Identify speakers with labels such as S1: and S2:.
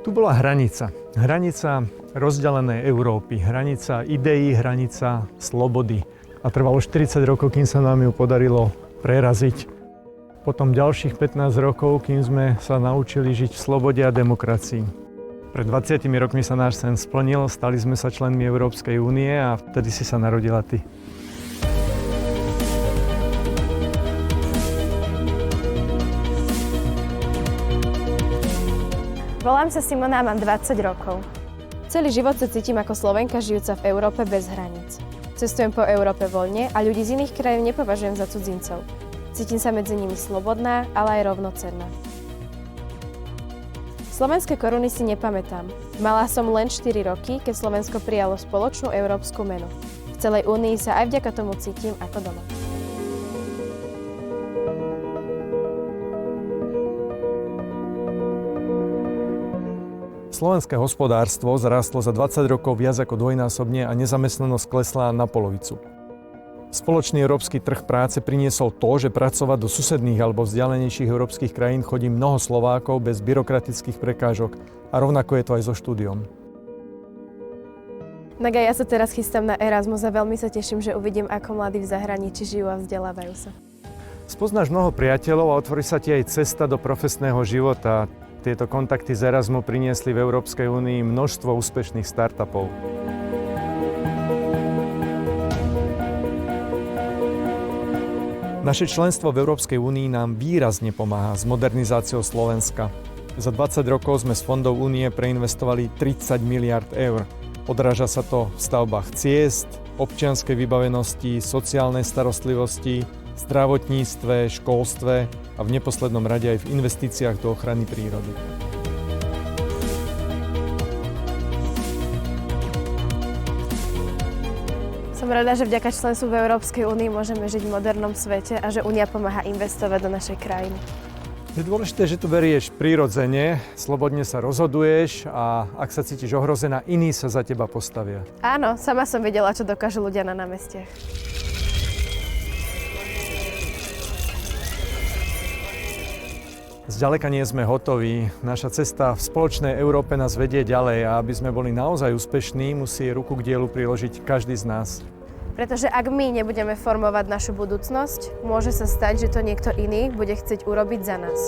S1: Tu bola hranica. Hranica rozdelenej Európy. Hranica ideí, hranica slobody. A trvalo 40 rokov, kým sa nám ju podarilo preraziť. Potom ďalších 15 rokov, kým sme sa naučili žiť v slobode a demokracii. Pred 20 rokmi sa náš sen splnil, stali sme sa členmi Európskej únie a vtedy si sa narodila ty.
S2: Volám sa Simona a mám 20 rokov. Celý život sa cítim ako Slovenka žijúca v Európe bez hraníc. Cestujem po Európe voľne a ľudí z iných krajín nepovažujem za cudzincov. Cítim sa medzi nimi slobodná, ale aj rovnocenná. Slovenské koruny si nepamätám. Mala som len 4 roky, keď Slovensko prijalo spoločnú európsku menu. V celej únii sa aj vďaka tomu cítim ako doma.
S1: Slovenské hospodárstvo zrástlo za 20 rokov viac ako dvojnásobne a nezamestnanosť klesla na polovicu. Spoločný európsky trh práce priniesol to, že pracovať do susedných alebo vzdialenejších európskych krajín chodí mnoho Slovákov bez byrokratických prekážok a rovnako je to aj so štúdiom.
S2: Naga, ja sa teraz chystám na Erasmus a veľmi sa teším, že uvidím, ako mladí v zahraničí žijú a vzdelávajú sa.
S1: Spoznáš mnoho priateľov a otvorí sa ti aj cesta do profesného života. Tieto kontakty z Erasmu priniesli v Európskej únii množstvo úspešných startupov. Naše členstvo v Európskej únii nám výrazne pomáha s modernizáciou Slovenska. Za 20 rokov sme z fondov únie preinvestovali 30 miliard eur. Odráža sa to v stavbách ciest, občianskej vybavenosti, sociálnej starostlivosti, zdravotníctve, školstve a v neposlednom rade aj v investíciách do ochrany prírody.
S2: Som rada, že vďaka členstvu v Európskej únii môžeme žiť v modernom svete a že Únia pomáha investovať do našej krajiny.
S1: Je dôležité, že tu berieš prirodzene, slobodne sa rozhoduješ a ak sa cítiš ohrozená, iní sa za teba postavia.
S2: Áno, sama som videla, čo dokážu ľudia na námestiach.
S1: Zďaleka nie sme hotoví. Naša cesta v spoločnej Európe nás vedie ďalej a aby sme boli naozaj úspešní, musí ruku k dielu priložiť každý z nás.
S2: Pretože ak my nebudeme formovať našu budúcnosť, môže sa stať, že to niekto iný bude chcieť urobiť za nás.